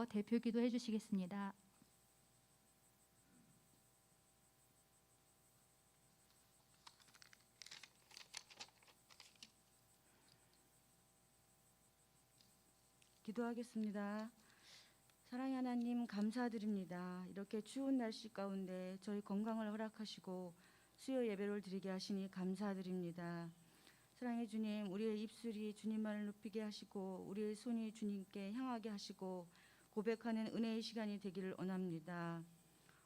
주셔서 대표 기도해 주시겠습니다. 기도하겠습니다. 사랑의 하나님, 감사드립니다. 이렇게 추운 날씨 가운데 저희 건강을 허락하시고 수요 예배를 드리게 하시니 감사드립니다. 사랑의 주님, 우리의 입술이 주님만을 높이게 하시고 우리의 손이 주님께 향하게 하시고 고백하는 은혜의 시간이 되기를 원합니다.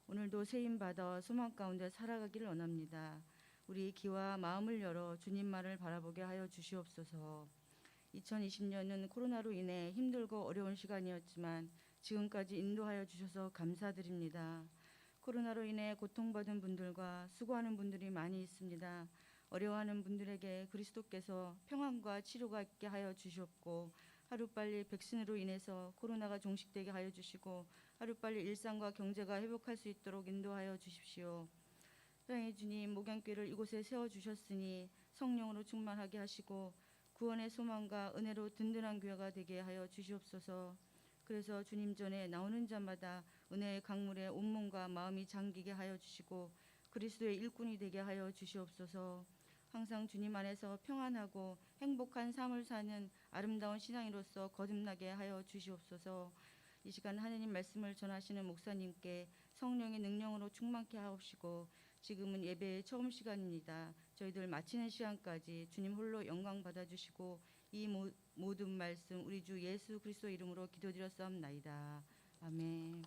오늘도 세임받아 소망 가운데 살아가기를 원합니다. 우리 귀와 마음을 열어 주님만을 바라보게 하여 주시옵소서. 2020년은 코로나로 인해 힘들고 어려운 시간이었지만 지금까지 인도하여 주셔서 감사드립니다. 코로나로 인해 고통받은 분들과 수고하는 분들이 많이 있습니다. 어려워하는 분들에게 그리스도께서 평안과 치료가 있게 하여 주시옵고 하루빨리 백신으로 인해서 코로나가 종식되게 하여 주시고 하루빨리 일상과 경제가 회복할 수 있도록 인도하여 주십시오. 사랑의 주님, 목양교회를 이곳에 세워주셨으니 성령으로 충만하게 하시고 구원의 소망과 은혜로 든든한 교회가 되게 하여 주시옵소서. 그래서 주님 전에 나오는 자마다 은혜의 강물에 온몸과 마음이 잠기게 하여 주시고 그리스도의 일꾼이 되게 하여 주시옵소서. 항상 주님 안에서 평안하고 행복한 삶을 사는 아름다운 신앙인으로서 거듭나게 하여 주시옵소서. 이 시간 하느님 말씀을 전하시는 목사님께 성령의 능력으로 충만케 하옵시고 지금은 예배의 처음 시간입니다. 저희들 마치는 시간까지 주님 홀로 영광 받아주시고 이 모든 말씀 우리 주 예수 그리스도 이름으로 기도드렸사옵나이다. 아멘.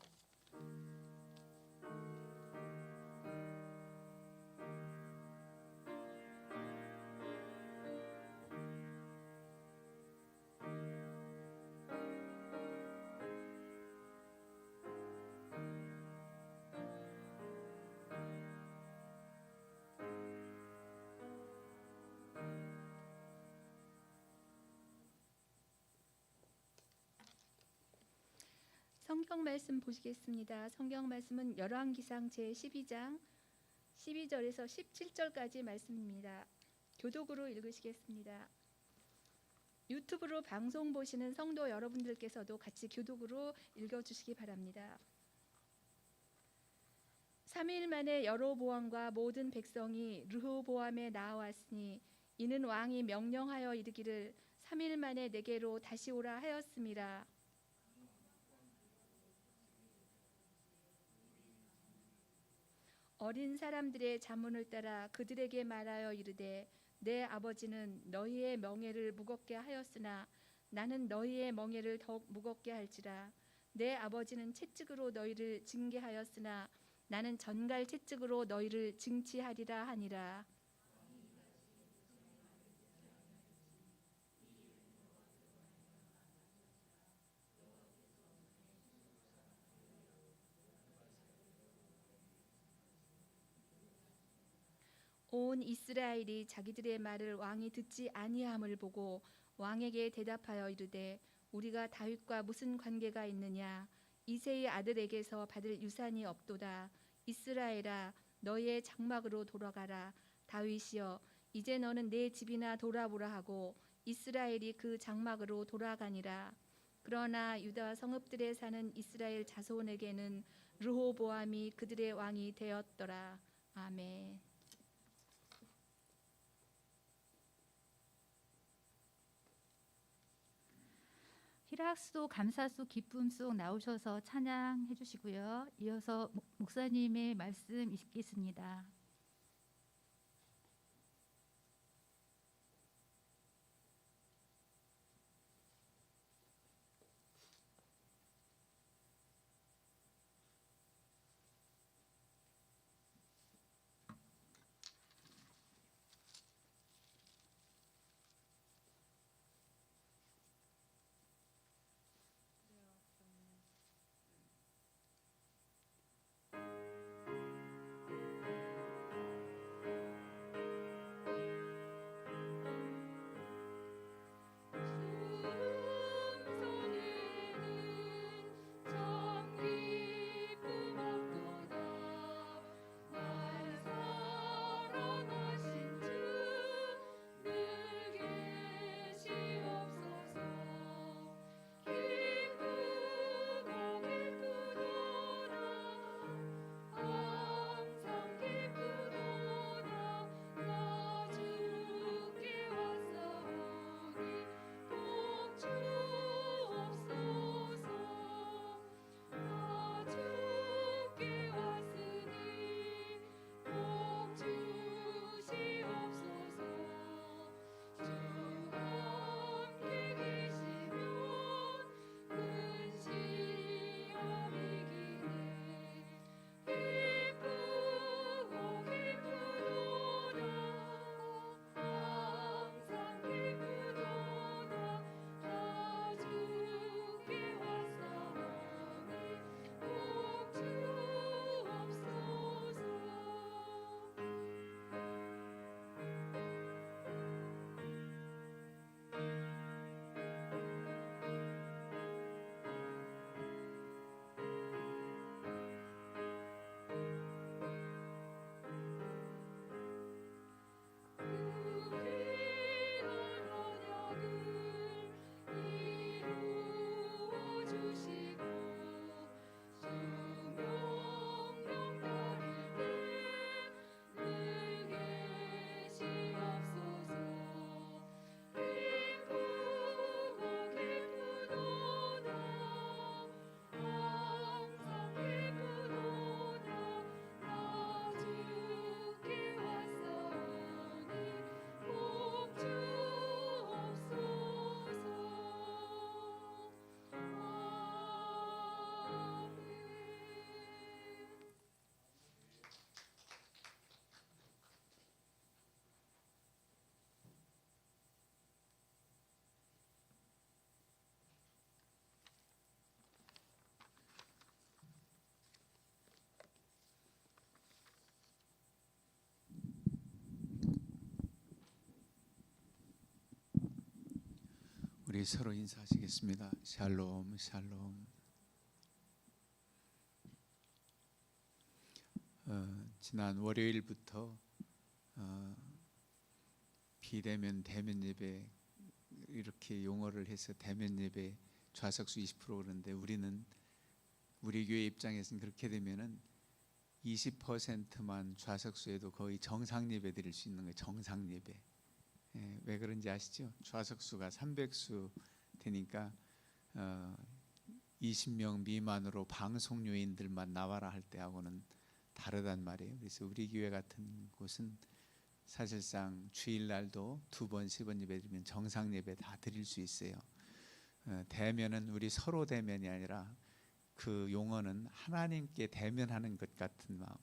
성경 말씀 보시겠습니다. 성경 말씀은 열왕기상 제12장 12절에서 17절까지 말씀입니다. 교독으로 읽으시겠습니다. 유튜브로 방송 보시는 성도 여러분들께서도 같이 교독으로 읽어주시기 바랍니다. 3일 만에 여로보암과 모든 백성이 르호보암에 나아왔으니 이는 왕이 명령하여 이르기를 3일 만에 내게로 다시 오라 하였음이라. 어린 사람들의 자문을 따라 그들에게 말하여 이르되 내 아버지는 너희의 멍에를 무겁게 하였으나 나는 너희의 멍에를 더욱 무겁게 할지라. 내 아버지는 채찍으로 너희를 징계하였으나 나는 전갈 채찍으로 너희를 징치하리라 하니라. 온 이스라엘이 자기들의 말을 왕이 듣지 아니함을 보고 왕에게 대답하여 이르되 우리가 다윗과 무슨 관계가 있느냐. 이새의 아들에게서 받을 유산이 없도다. 이스라엘아 너희의 장막으로 돌아가라. 다윗이여 이제 너는 내 집이나 돌아보라 하고 이스라엘이 그 장막으로 돌아가니라. 그러나 유다 성읍들에 사는 이스라엘 자손에게는 르호보암이 그들의 왕이 되었더라. 아멘. 희락수 감사수 기쁨 속 나오셔서 찬양해 주시고요. 이어서 목사님의 말씀 읽겠습니다. 우리 서로 인사하시겠습니다. 샬롬 샬롬. 지난 월요일부터 비대면 대면 예배 이렇게 용어를 해서 대면 예배 좌석수 20% 그러는데 우리 교회 입장에서는 그렇게 되면은 20%만 좌석수에도 거의 정상 예배 드릴 수 있는 거예요. 정상 예배. 왜 그런지 아시죠? 좌석수가 300수 되니까 20명 미만으로 방송 요인들만 나와라 할 때하고는 다르단 말이에요. 그래서 우리 교회 같은 곳은 사실상 주일날도 2번, 3번 예배 드리면 정상 예배 다 드릴 수 있어요. 대면은 우리 서로 대면이 아니라 그 용어는 하나님께 대면하는 것 같은 마음.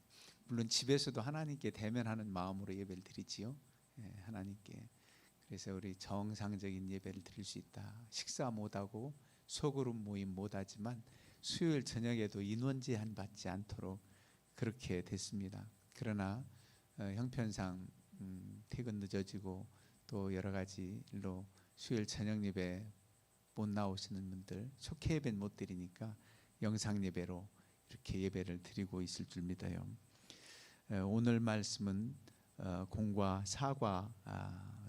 물론 집에서도 하나님께 대면하는 마음으로 예배를 드리지요. 하나님께. 그래서 우리 정상적인 예배를 드릴 수 있다. 식사 못하고 소그룹 모임 못하지만 수요일 저녁에도 인원 제한 받지 않도록 그렇게 됐습니다. 그러나 형편상 퇴근 늦어지고 또 여러 가지 일로 수요일 저녁 예배 못 나오시는 분들 속회 예배는 못 드리니까 영상 예배로 이렇게 예배를 드리고 있을 줄 믿어요. 오늘 말씀은 공과 사과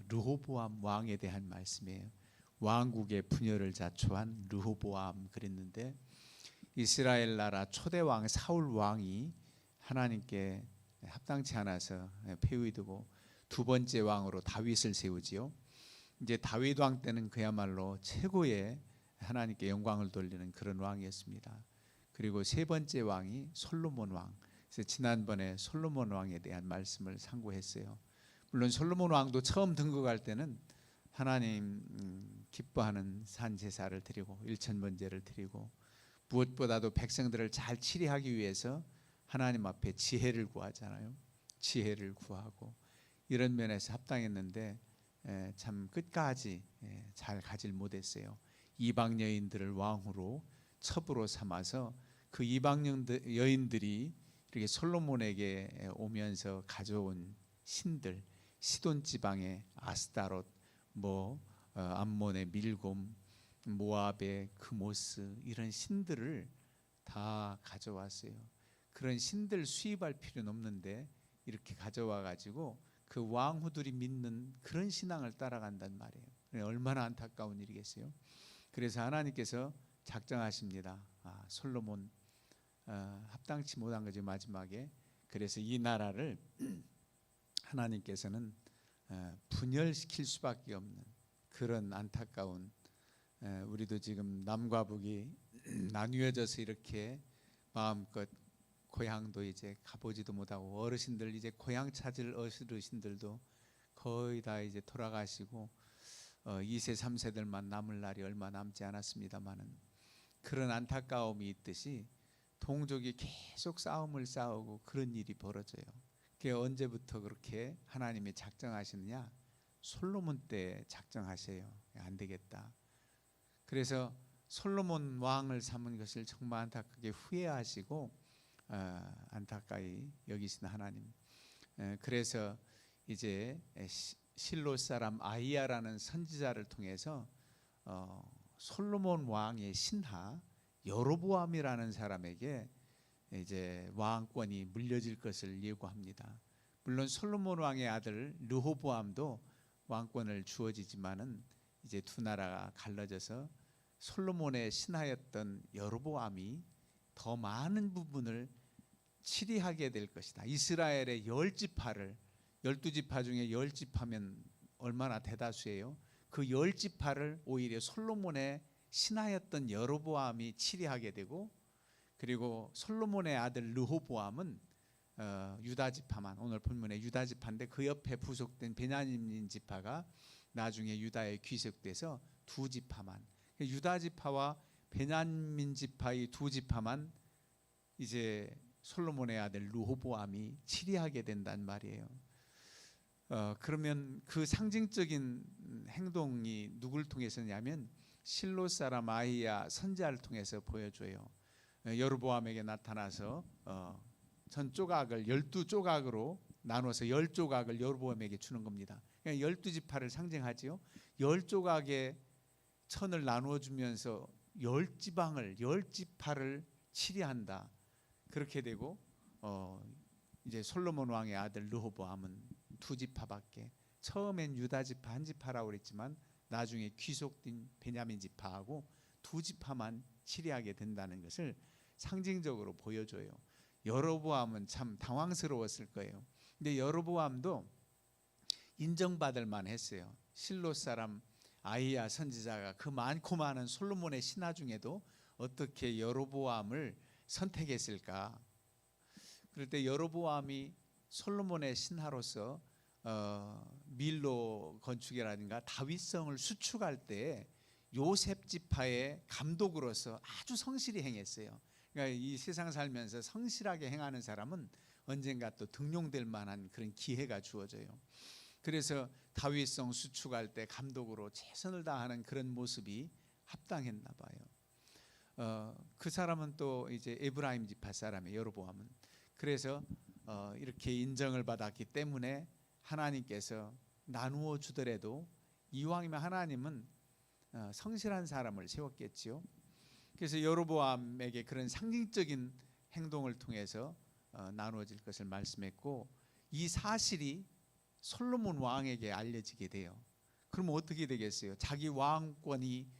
르호보암 왕에 대한 말씀이에요. 왕국의 분열을 자초한 르호보암 그랬는데 이스라엘 나라 초대 왕 사울 왕이 하나님께 합당치 않아서 폐위되고 두 번째 왕으로 다윗을 세우지요. 이제 다윗 왕 때는 그야말로 최고의 하나님께 영광을 돌리는 그런 왕이었습니다. 그리고 세 번째 왕이 솔로몬 왕. 그래서 지난번에 솔로몬 왕에 대한 말씀을 상고했어요. 물론 솔로몬 왕도 처음 등극할 때는 하나님 기뻐하는 산 제사를 드리고 일천번제를 드리고 무엇보다도 백성들을 잘 치리하기 위해서 하나님 앞에 지혜를 구하잖아요. 지혜를 구하고 이런 면에서 합당했는데 참 끝까지 잘 가질 못했어요. 이방 여인들을 왕으로 첩으로 삼아서 그 이방 여인들이 이렇게 솔로몬에게 오면서 가져온 신들, 시돈 지방의 아스타롯, 암몬의 밀곰, 모압의 그모스 이런 신들을 다 가져왔어요. 그런 신들 수입할 필요는 없는데 이렇게 가져와 가지고 그 왕후들이 믿는 그런 신앙을 따라간단 말이에요. 얼마나 안타까운 일이겠어요. 그래서 하나님께서 작정하십니다. 솔로몬 합당치 못한 거죠 마지막에. 그래서 이 나라를 하나님께서는 분열시킬 수밖에 없는 그런 안타까운 우리도 지금 남과 북이 나뉘어져서 이렇게 마음껏 고향도 이제 가보지도 못하고 어르신들 이제 고향 찾을 어르신들도 거의 다 이제 돌아가시고 2세 3세들만 남을 날이 얼마 남지 않았습니다마는 그런 안타까움이 있듯이 동족이 계속 싸움을 싸우고 그런 일이 벌어져요. 그게 언제부터 그렇게 하나님이 작정하시느냐? 솔로몬 때 작정하세요. 안 되겠다. 그래서 솔로몬 왕을 삼은 것을 정말 안타깝게 후회하시고 안타까이 여기신 하나님. 그래서 이제 실로 사람 아히야라는 선지자를 통해서 솔로몬 왕의 신하 여로보암이라는 사람에게 이제 왕권이 물려질 것을 예고합니다. 물론 솔로몬 왕의 아들 르호보암도 왕권을 주어지지만은 이제 두 나라가 갈라져서 솔로몬의 신하였던 여로보암이 더 많은 부분을 치리하게 될 것이다. 이스라엘의 10지파를 12지파 중에 10지파면 얼마나 대다수예요. 그 10지파를 오히려 솔로몬의 신하였던 여로보암이 치리하게 되고 그리고 솔로몬의 아들 르호보암은 유다지파만 오늘 본문의 유다지파인데 그 옆에 부속된 베냐민 지파가 나중에 유다에 귀속돼서 두 지파만 유다지파와 베냐민 지파의 두 지파만 이제 솔로몬의 아들 르호보암이 치리하게 된단 말이에요. 그러면 그 상징적인 행동이 누굴 통해서냐면 실로 사람 아히야 선지자를 통해서 보여줘요. 여로보암에게 나타나서 전 조각을 12조각으로 나눠서 10조각을 여로보암에게 주는 겁니다. 그러니까 12지파를 상징하지요. 10조각의 천을 나누어 주면서 10지방을 10지파를 치리한다. 그렇게 되고 이제 솔로몬 왕의 아들 르호보암은 2지파밖에, 처음엔 유다 지파 1지파라고 그랬지만 나중에 귀속된 베냐민 지파하고 2지파만 치리하게 된다는 것을 상징적으로 보여줘요. 여로보암은 참 당황스러웠을 거예요. 근데 여로보암도 인정받을 만했어요. 실로 사람 아히야 선지자가 그 많고 많은 솔로몬의 신하 중에도 어떻게 여로보암을 선택했을까? 그럴 때 여로보암이 솔로몬의 신하로서 밀로 건축이라든가 다윗성을 수축할 때 요셉 지파의 감독으로서 아주 성실히 행했어요. 그러니까 이 세상 살면서 성실하게 행하는 사람은 언젠가 또 등용될 만한 그런 기회가 주어져요. 그래서 다윗성 수축할 때 감독으로 최선을 다하는 그런 모습이 합당했나 봐요. 그 사람은 또 이제 에브라임 지파 사람이에요. 여로보암은. 그래서 이렇게 인정을 받았기 때문에 하나님께서 나누어 주더라도 이왕이면 하나님은 성실한 사람을 세웠겠지요. 그래서 여로보암에게 그런 상징적인 행동을 통해서 나누어질 것을 말씀했고, 이 사실이 솔로몬 왕에게 알려지게 돼요. 그러면 어떻게 되겠어요? 자기 왕권이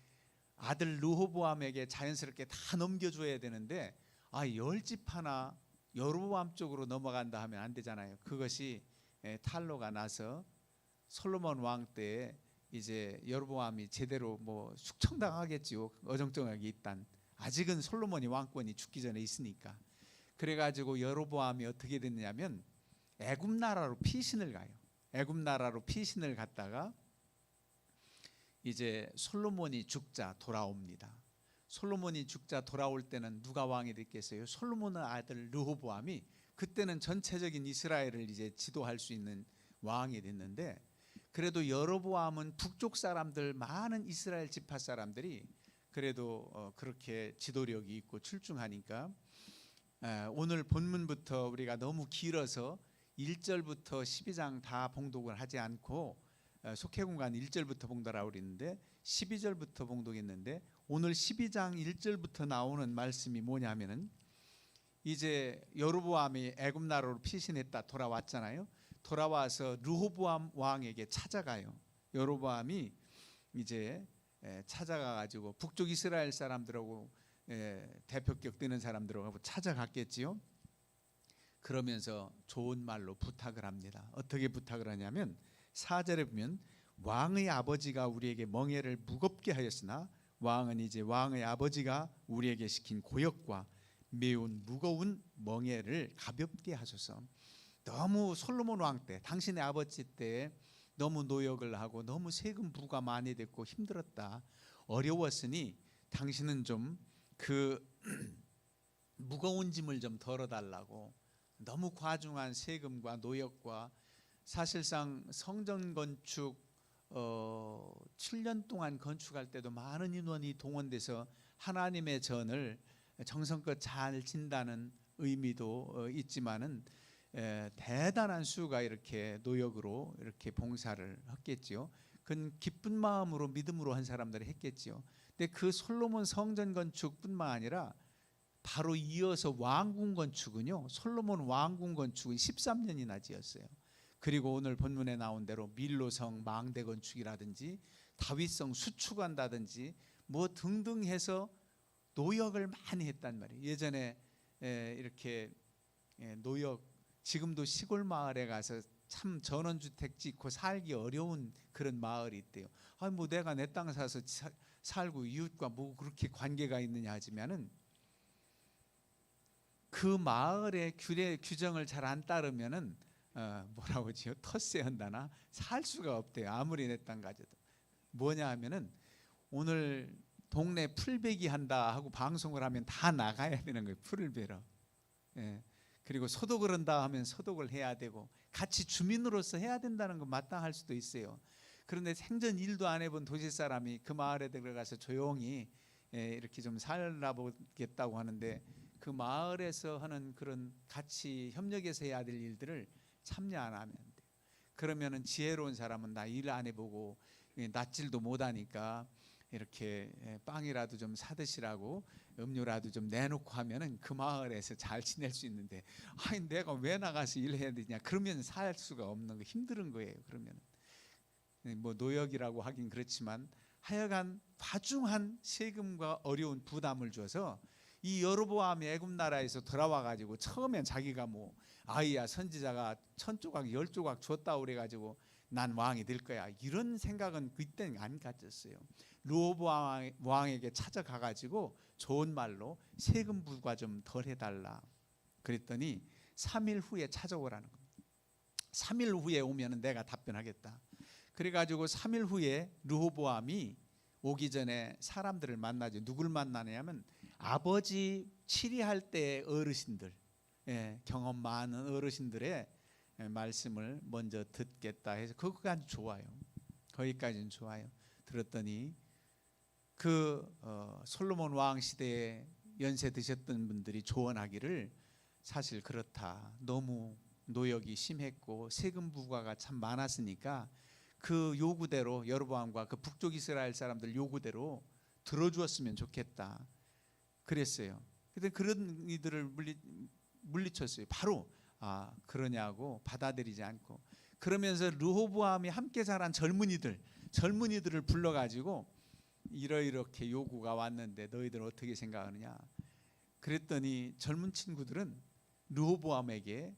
아들 르호보암에게 자연스럽게 다 넘겨줘야 되는데 10지파나 여로보암 쪽으로 넘어간다 하면 안 되잖아요. 그것이 탈로가 나서 솔로몬 왕 때에 이제 여로보암이 제대로 뭐 숙청당하겠지요. 어정쩡하게 일단 아직은 솔로몬이 왕권이 죽기 전에 있으니까. 그래가지고 여로보암이 어떻게 됐냐면 애굽 나라로 피신을 가요. 애굽 나라로 피신을 갔다가 이제 솔로몬이 죽자 돌아옵니다. 솔로몬이 죽자 돌아올 때는 누가 왕이 됐겠어요? 솔로몬의 아들 르호보암이 그때는 전체적인 이스라엘을 이제 지도할 수 있는 왕이 됐는데, 그래도 여로보암은 북쪽 사람들, 많은 이스라엘 지파 사람들이 그래도 그렇게 지도력이 있고 출중하니까 오늘 본문부터 우리가 너무 길어서 1절부터 12장 다 봉독을 하지 않고 속회공간 1절부터 봉독하라고 그랬는데 12절부터 봉독했는데, 오늘 12장 1절부터 나오는 말씀이 뭐냐면은 이제 여로보암이 애굽 나라로 피신했다 돌아왔잖아요. 돌아와서 르호보암 왕에게 찾아가요. 여로보암이 이제 찾아가 가지고 북쪽 이스라엘 사람들하고 대표격 되는 사람들하고 찾아갔겠지요. 그러면서 좋은 말로 부탁을 합니다. 어떻게 부탁을 하냐면 4절에 보면 왕의 아버지가 우리에게 멍에를 무겁게 하였으나 왕은 이제 왕의 아버지가 우리에게 시킨 고역과 매운 무거운 멍에를 가볍게 하소서. 너무 솔로몬 왕 때, 당신의 아버지 때 너무 노역을 하고 너무 세금 부가 많이 됐고 힘들었다, 어려웠으니 당신은 좀 그 무거운 짐을 좀 덜어달라고. 너무 과중한 세금과 노역과, 사실상 성전 건축 7년 동안 건축할 때도 많은 인원이 동원돼서 하나님의 전을 정성껏 잘 진다는 의미도 있지만은 대단한 수가 이렇게 노역으로 이렇게 봉사를 했겠지요. 그건 기쁜 마음으로 믿음으로 한 사람들이 했겠지요. 근데 그 솔로몬 성전 건축뿐만 아니라 바로 이어서 왕궁 건축은요, 솔로몬 왕궁 건축은 13년이나 지었어요. 그리고 오늘 본문에 나온 대로 밀로성 망대 건축이라든지 다윗성 수축한다든지 뭐 등등 해서 노역을 많이 했단 말이에요. 예전에 이렇게 노역, 지금도 시골 마을에 가서 참 전원주택 짓고 살기 어려운 그런 마을이 있대요. 뭐 내가 내 땅 사서 살고 이웃과 뭐 그렇게 관계가 있느냐 하지만은 그 마을의 규정을 잘 안 따르면은 뭐라고 하지요? 텃세한다나 살 수가 없대요. 아무리 내 땅 가져도. 뭐냐 하면은 오늘 동네 풀베기 한다 하고 방송을 하면 다 나가야 되는 거예요. 풀을 베러. 그리고 소독을 한다 하면 소독을 해야 되고 같이 주민으로서 해야 된다는 건 마땅할 수도 있어요. 그런데 생전 일도 안 해본 도시 사람이 그 마을에 들어가서 조용히 이렇게 좀 살아보겠다고 하는데 그 마을에서 하는 그런 같이 협력해서 해야 될 일들을 참여 안 하면 안 돼요. 그러면은 지혜로운 사람은 나 일 안 해보고 낯질도 못하니까 이렇게 빵이라도 좀 사드시라고 음료라도 좀 내놓고 하면은 그 마을에서 잘 지낼 수 있는데, 아니 내가 왜 나가서 일해야 되냐, 그러면 살 수가 없는 거, 힘든 거예요. 그러면 뭐 노역이라고 하긴 그렇지만 하여간 과중한 세금과 어려운 부담을 줘서 이 여로보암이 애굽 나라에서 돌아와 가지고 처음엔 자기가 뭐 아이야 선지자가 1000조각 10조각 줬다 그래 가지고 난 왕이 될 거야, 이런 생각은 그때는 안 가졌어요. 르호보암 왕에게 찾아가 가지고 좋은 말로 세금 부과 좀 덜 해달라 그랬더니 3일 후에 찾아오라는 겁니다. 3일 후에 오면 내가 답변하겠다. 그래가지고 3일 후에 르호보암이 오기 전에 사람들을 만나죠. 누굴 만나냐면 아버지 치리할 때의 어르신들, 경험 많은 어르신들의 말씀을 먼저 듣겠다 해서 그거까지 좋아요. 거기까지는 좋아요. 들었더니 그 솔로몬 왕 시대에 연세 드셨던 분들이 조언하기를 사실 그렇다. 너무 노역이 심했고 세금 부과가 참 많았으니까 그 요구대로 여로보암과 그 북쪽 이스라엘 사람들 요구대로 들어주었으면 좋겠다 그랬어요. 근데 그런 이들을 물리쳤어요. 바로 그러냐고 받아들이지 않고, 그러면서 르호보암이 함께 자란 젊은이들을 불러가지고 이렇게 요구가 왔는데 너희들 어떻게 생각하느냐 그랬더니 젊은 친구들은 르호보암에게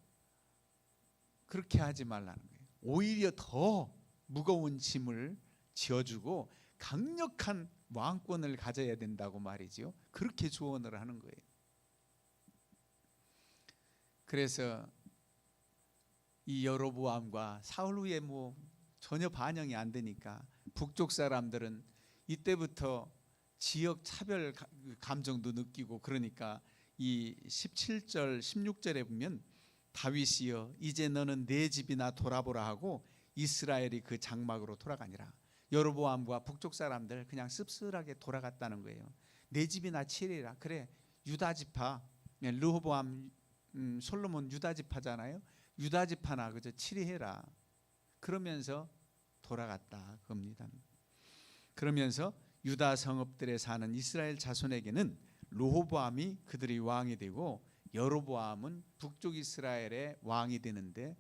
그렇게 하지 말라는 거예요. 오히려 더 무거운 짐을 지어주고 강력한 왕권을 가져야 된다고 말이죠. 그렇게 조언을 하는 거예요. 그래서 이 여로보암과 사울 후에 뭐 전혀 반영이 안 되니까 북쪽 사람들은 이때부터 지역 차별 감정도 느끼고, 그러니까 이 17절 16절에 보면 다윗이여 이제 너는 내 집이나 돌아보라 하고 이스라엘이 그 장막으로 돌아가니라. 여로보암과 북쪽 사람들 그냥 씁쓸하게 돌아갔다는 거예요. 내 집이나 치리라. 그래, 유다 지파, 르호보암 솔로몬 유다 지파잖아요. 유다 지파나 그저 치리해라. 그러면서 돌아갔다 겁니다. 그러면서 유다 성읍들에 사는 이스라엘 자손에게는 르호보암이 그들이 왕이 되고 여로보암은 북쪽 이스라엘의 왕이 되는데,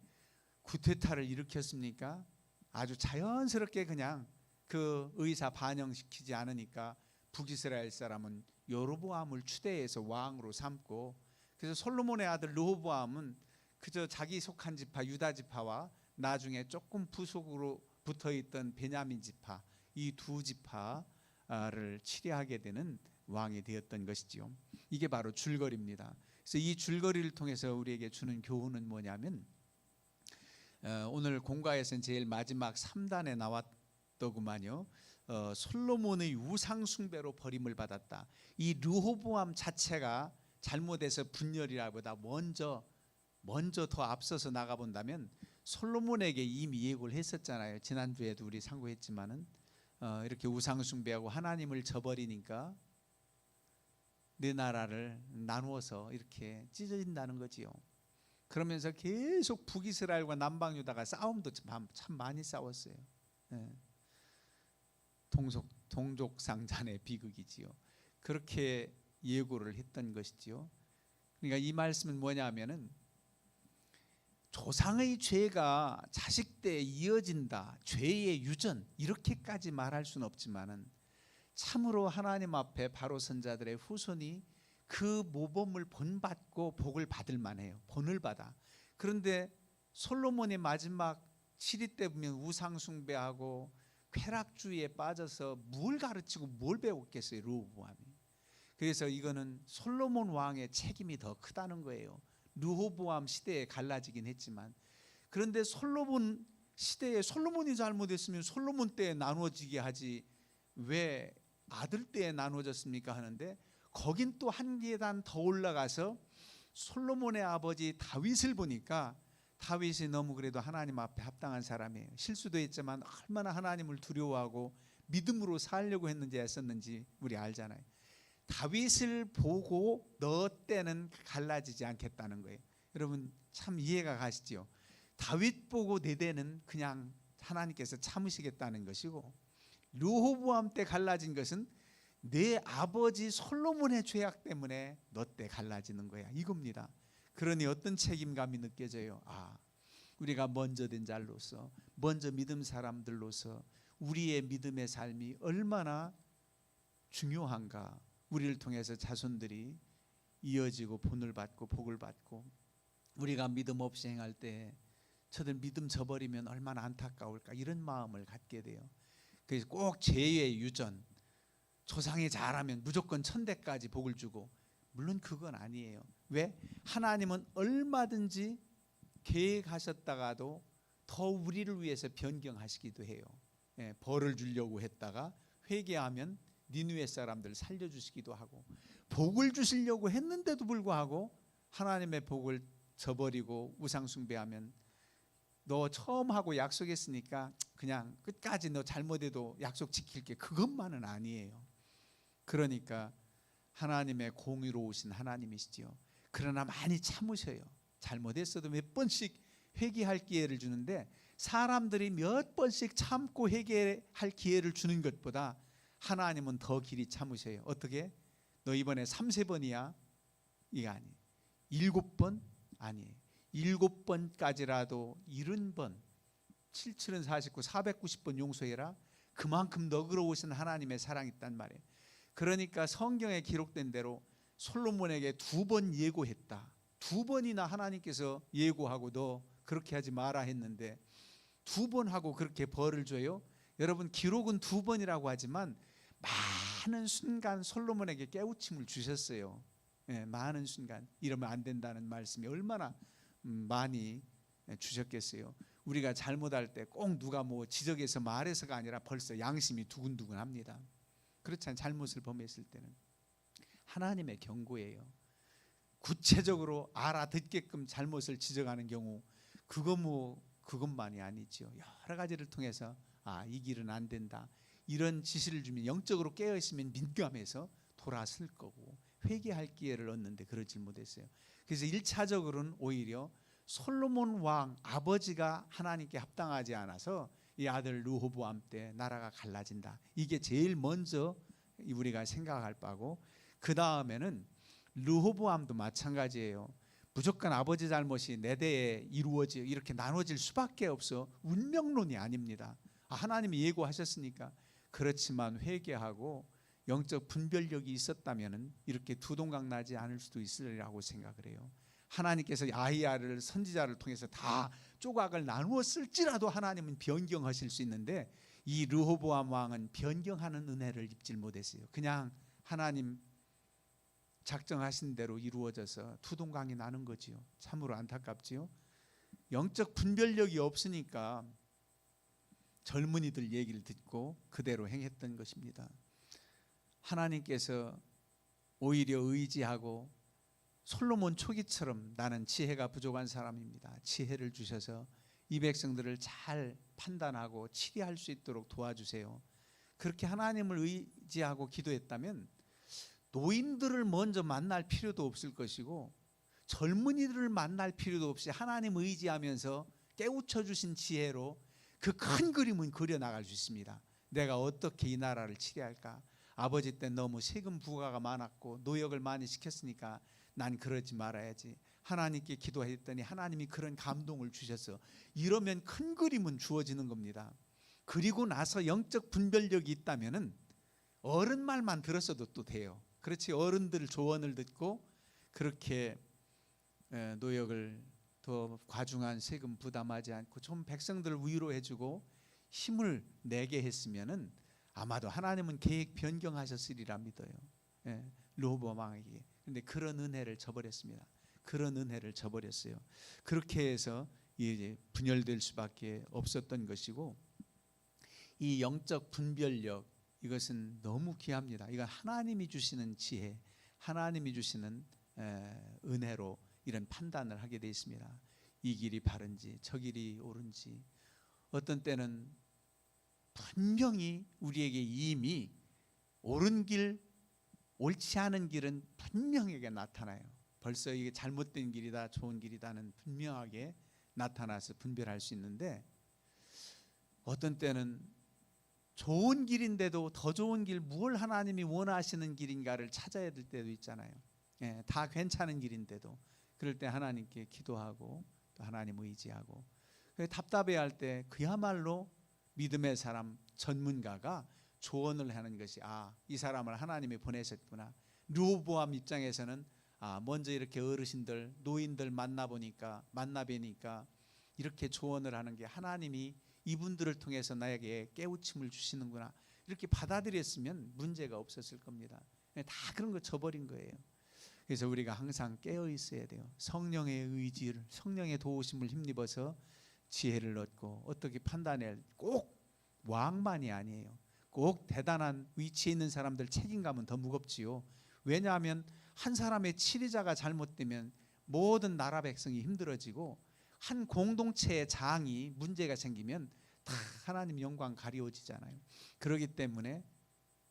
구테타를 일으켰습니까? 아주 자연스럽게 그냥 그 의사 반영시키지 않으니까 북이스라엘 사람은 여로보암을 추대해서 왕으로 삼고, 그래서 솔로몬의 아들 르호보암은 그저 자기 속한 지파 유다 지파와 나중에 조금 부속으로 붙어있던 베냐민 지파, 이 두 지파를 치리하게 되는 왕이 되었던 것이지요. 이게 바로 줄거리입니다. 그래서 이 줄거리를 통해서 우리에게 주는 교훈은 뭐냐면, 오늘 공과에서는 제일 마지막 3단에 나왔더구만요. 솔로몬의 우상 숭배로 버림을 받았다. 이 르호보암 자체가 잘못해서 분열이라보다 먼저 더 앞서서 나가본다면 솔로몬에게 이미 예고를 했었잖아요. 지난주에도 우리 상고했지만은 이렇게 우상 숭배하고 하나님을 저버리니까 내 나라를 나누어서 이렇게 찢어진다는 거지요. 그러면서 계속 북이스라엘과 남방 유다가 싸움도 참 많이 싸웠어요. 동족상잔의 비극이지요. 그렇게 예고를 했던 것이지요. 그러니까 이 말씀은 뭐냐면은 조상의 죄가 자식대에 이어진다, 죄의 유전, 이렇게까지 말할 수는 없지만은 참으로 하나님 앞에 바로 선자들의 후손이 그 모범을 본받고 복을 받을 만해요. 본을 받아. 그런데 솔로몬의 마지막 시리 때 보면 우상 숭배하고 쾌락주의에 빠져서 뭘 가르치고 뭘 배웠겠어요, 르호보암이. 그래서 이거는 솔로몬 왕의 책임이 더 크다는 거예요. 르호보암 시대에 갈라지긴 했지만, 그런데 솔로몬 시대에 솔로몬이 잘못했으면 솔로몬 때에 나누어지게 하지 왜 아들 때에 나누어졌습니까 하는데, 거긴 또 한 계단 더 올라가서 솔로몬의 아버지 다윗을 보니까 다윗이 너무 그래도 하나님 앞에 합당한 사람이에요. 실수도 했지만 얼마나 하나님을 두려워하고 믿음으로 살려고 했는지 애썼는지 우리 알잖아요. 다윗을 보고 너 때는 갈라지지 않겠다는 거예요. 여러분 참 이해가 가시죠? 다윗 보고 내 때는 그냥 하나님께서 참으시겠다는 것이고, 르호보암 때 갈라진 것은 내 아버지 솔로몬의 죄악 때문에 너 때 갈라지는 거야, 이겁니다. 그러니 어떤 책임감이 느껴져요. 우리가 먼저 된 자로서, 먼저 믿음 사람들로서 우리의 믿음의 삶이 얼마나 중요한가. 우리를 통해서 자손들이 이어지고 본을 받고 복을 받고, 우리가 믿음 없이 행할 때 저들 믿음 저버리면 얼마나 안타까울까, 이런 마음을 갖게 돼요. 그래서 꼭 죄의 유전, 조상이 잘하면 무조건 천대까지 복을 주고, 물론 그건 아니에요. 왜? 하나님은 얼마든지 계획하셨다가도 더 우리를 위해서 변경하시기도 해요. 벌을 주려고 했다가 회개하면 니느웨 사람들 살려주시기도 하고, 복을 주시려고 했는데도 불구하고 하나님의 복을 저버리고 우상 숭배하면 너 처음 하고 약속했으니까 그냥 끝까지 너 잘못해도 약속 지킬게, 그것만은 아니에요. 그러니까 하나님의 공의로우신 하나님이시지요. 그러나 많이 참으셔요. 잘못했어도 몇 번씩 회개할 기회를 주는데, 사람들이 몇 번씩 참고 회개할 기회를 주는 것보다 하나님은 더 길이 참으셔요. 어떻게? 너 이번에 3-4번이야? 이게 아니에요. 7번? 아니에요. 7번까지라도 70번, 7, 7은 49, 490번 용서해라. 그만큼 너그러우신 하나님의 사랑이 있단 말이에요. 그러니까 성경에 기록된 대로 솔로몬에게 2번 예고했다. 2번이나 하나님께서 예고하고 너 그렇게 하지 마라 했는데 2번 하고 그렇게 벌을 줘요. 여러분, 기록은 2번이라고 하지만 많은 순간 솔로몬에게 깨우침을 주셨어요. 많은 순간. 이러면 안 된다는 말씀이 얼마나 많이 주셨겠어요. 우리가 잘못할 때 꼭 누가 뭐 지적해서 말해서가 아니라 벌써 양심이 두근두근합니다. 그렇잖아요. 잘못을 범했을 때는 하나님의 경고예요. 구체적으로 알아듣게끔 잘못을 지적하는 경우, 그것만이 아니죠. 여러 가지를 통해서 이 길은 안 된다, 이런 지시를 주면 영적으로 깨어 있으면 민감해서 돌아설 거고 회개할 기회를 얻는데 그러질 못했어요. 그래서 1차적으로는 오히려 솔로몬 왕 아버지가 하나님께 합당하지 않아서 이 아들 르호보암 때 나라가 갈라진다. 이게 제일 먼저 우리가 생각할 바고, 그 다음에는 르호보암도 마찬가지예요. 무조건 아버지 잘못이 내 대에 이루어지 이렇게 나눠질 수밖에 없어. 운명론이 아닙니다. 하나님이 예고하셨으니까. 그렇지만 회개하고 영적 분별력이 있었다면 이렇게 두동강 나지 않을 수도 있으리라고 생각을 해요. 하나님께서 아히야를 선지자를 통해서 다 조각을 나누었을지라도 하나님은 변경하실 수 있는데, 이 르호보암 왕은 변경하는 은혜를 입질 못했어요. 그냥 하나님 작정하신 대로 이루어져서 두동강이 나는 거지요. 참으로 안타깝지요. 영적 분별력이 없으니까 젊은이들 얘기를 듣고 그대로 행했던 것입니다. 하나님께서 오히려 의지하고 솔로몬 초기처럼 나는 지혜가 부족한 사람입니다. 지혜를 주셔서 이 백성들을 잘 판단하고 치리할 수 있도록 도와주세요. 그렇게 하나님을 의지하고 기도했다면 노인들을 먼저 만날 필요도 없을 것이고 젊은이들을 만날 필요도 없이 하나님 의지하면서 깨우쳐 주신 지혜로 그 큰 그림은 그려나갈 수 있습니다. 내가 어떻게 이 나라를 치리할까? 아버지 때 너무 세금 부과가 많았고 노역을 많이 시켰으니까 난 그러지 말아야지. 하나님께 기도했더니 하나님이 그런 감동을 주셔서 이러면 큰 그림은 주어지는 겁니다. 그리고 나서 영적 분별력이 있다면은 어른 말만 들었어도 또 돼요. 그렇지, 어른들 조언을 듣고 그렇게 노역을 더 과중한 세금 부담하지 않고 좀 백성들을 위로해주고 힘을 내게 했으면은 아마도 하나님은 계획 변경하셨으리라 믿어요. 르호보암 왕에게. 그런데 그런 은혜를 저버렸습니다. 그런 은혜를 저버렸어요. 그렇게 해서 이제 분열될 수밖에 없었던 것이고, 이 영적 분별력, 이것은 너무 귀합니다. 이건 하나님이 주시는 지혜, 하나님이 주시는 은혜로 이런 판단을 하게 되어 있습니다. 이 길이 바른지 저 길이 옳은지. 어떤 때는 분명히 우리에게 이미 옳은 길, 옳지 않은 길은 분명하게 나타나요. 벌써 이게 잘못된 길이다, 좋은 길이다는 분명하게 나타나서 분별할 수 있는데, 어떤 때는 좋은 길인데도 더 좋은 길, 무엇 하나님이 원하시는 길인가를 찾아야 될 때도 있잖아요. 예, 다 괜찮은 길인데도 그럴 때 하나님께 기도하고 또 하나님 의지하고, 답답해할 때 그야말로 믿음의 사람, 전문가가 조언을 하는 것이, 이 사람을 하나님이 보내셨구나. 르호보암 입장에서는 먼저 이렇게 어르신들, 노인들 만나뵈니까 이렇게 조언을 하는 게 하나님이 이분들을 통해서 나에게 깨우침을 주시는구나, 이렇게 받아들였으면 문제가 없었을 겁니다. 다 그런 거 저버린 거예요. 그래서 우리가 항상 깨어 있어야 돼요. 성령의 의지를, 성령의 도우심을 힘입어서 지혜를 얻고 어떻게 판단해야, 꼭 왕만이 아니에요. 꼭 대단한 위치에 있는 사람들 책임감은 더 무겁지요. 왜냐하면 한 사람의 치리자가 잘못되면 모든 나라 백성이 힘들어지고, 한 공동체의 장이 문제가 생기면 다 하나님 영광 가리워지잖아요. 그렇기 때문에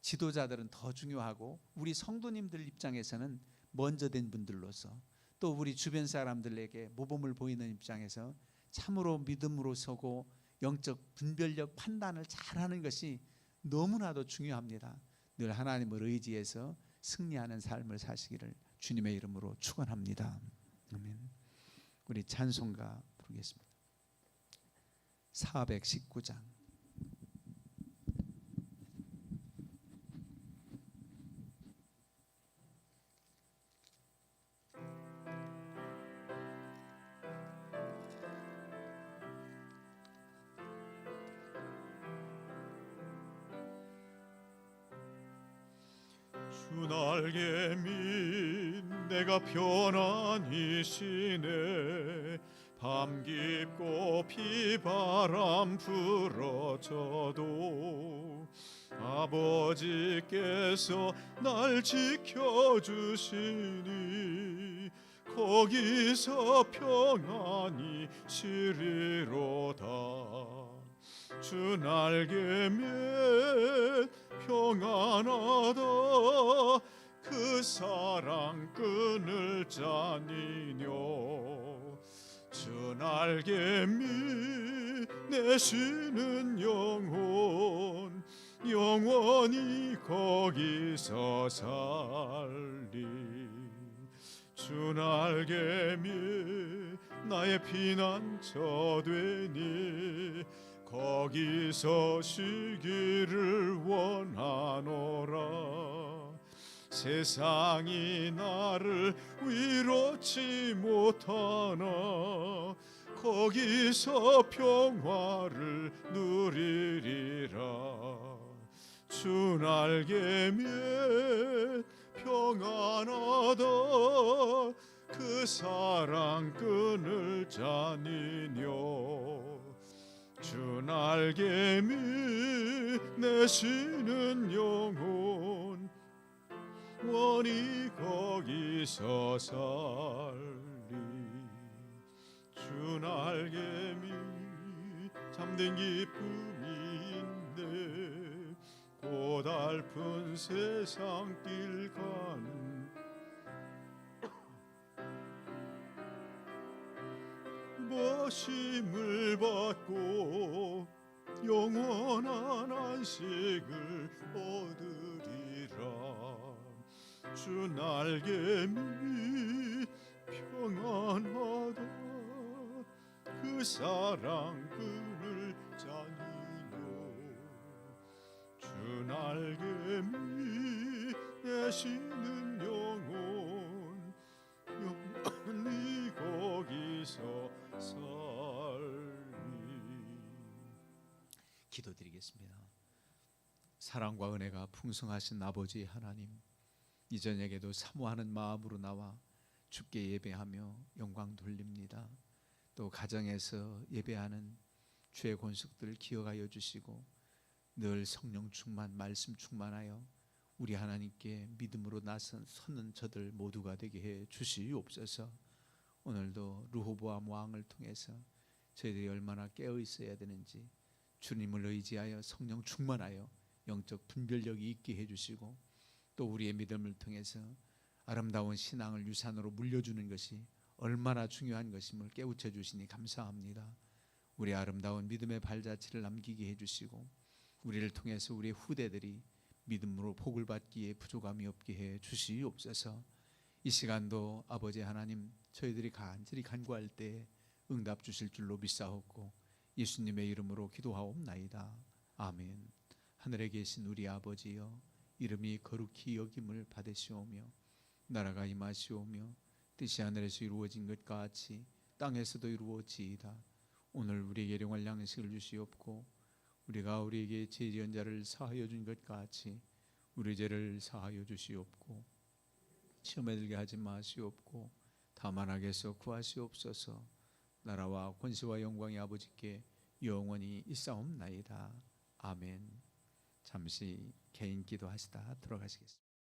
지도자들은 더 중요하고, 우리 성도님들 입장에서는 먼저 된 분들로서, 또 우리 주변 사람들에게 모범을 보이는 입장에서 참으로 믿음으로 서고 영적 분별력 판단을 잘하는 것이 너무나도 중요합니다. 늘 하나님을 의지해서 승리하는 삶을 사시기를 주님의 이름으로 축원합니다. 아멘. 우리 찬송가 부르겠습니다. 419장. 주 날개 밑 내가 편안히 쉬네. 밤 깊고 비바람 불어쳐도 아버지께서 날 지켜주시니 거기서 평안히 쉬리로다. 주 날개 밑 평안하다. 그 사랑 끈을 짜니뇨. 주 날개 밑 내 쉬는 영혼 영원히 거기서 살리. 주 날개 밑 나의 피난처 되니 거기서 쉬기를 원하노라. 세상이 나를 위로치 못하나 거기서 평화를 누리리라. 주 날개 밑 평안하다. 그 사랑 끈을 짜니뇨. 주 날개 밑 내 쉬는 영혼 원히 거기서 살리. 주 날개 밑 잠든 기쁨인데 고달픈 세상 길 가는 버심을 받고 영원한 안식을 얻으리라. 주 날개 밑 평안하다. 그 사랑 끈을 짜니뇨. 주 날개 밑 내 쉬는 영혼 영원히 거기서 살리. 기도드리겠습니다. 사랑과 은혜가 풍성하신 아버지 하나님, 이 저녁에도 사모하는 마음으로 나와 주께 예배하며 영광 돌립니다. 또 가정에서 예배하는 주의 권속들을 기억하여 주시고 늘 성령 충만, 말씀 충만하여 우리 하나님께 믿음으로 서는 저들 모두가 되게 해 주시옵소서. 오늘도 르호보암 왕을 통해서 저희들이 얼마나 깨어 있어야 되는지 주님을 의지하여 성령 충만하여 영적 분별력이 있게 해주시고, 또 우리의 믿음을 통해서 아름다운 신앙을 유산으로 물려주는 것이 얼마나 중요한 것임을 깨우쳐 주시니 감사합니다. 우리 아름다운 믿음의 발자취를 남기게 해주시고 우리를 통해서 우리의 후대들이 믿음으로 복을 받기에 부족함이 없게 해 주시옵소서. 이 시간도 아버지 하나님, 저희들이 간절히 간구할 때 응답 주실 줄로 믿사옵고 예수님의 이름으로 기도하옵나이다. 아멘. 하늘에 계신 우리 아버지여, 이름이 거룩히 여김을 받으시오며 나라가 임하시오며 뜻이 하늘에서 이루어진 것 같이 땅에서도 이루어지이다. 오늘 우리에게 일용할 양식을 주시옵고 우리가 우리에게 죄 지은 자를 사하여 준 것 같이 우리 죄를 사하여 주시옵고 시험에 들게 하지 마시옵고 다만 악에서 구하시옵소서. 나라와 권세와 영광이 아버지께 영원히 있사옵나이다. 아멘. 잠시 개인 기도하시다 들어가시겠습니다.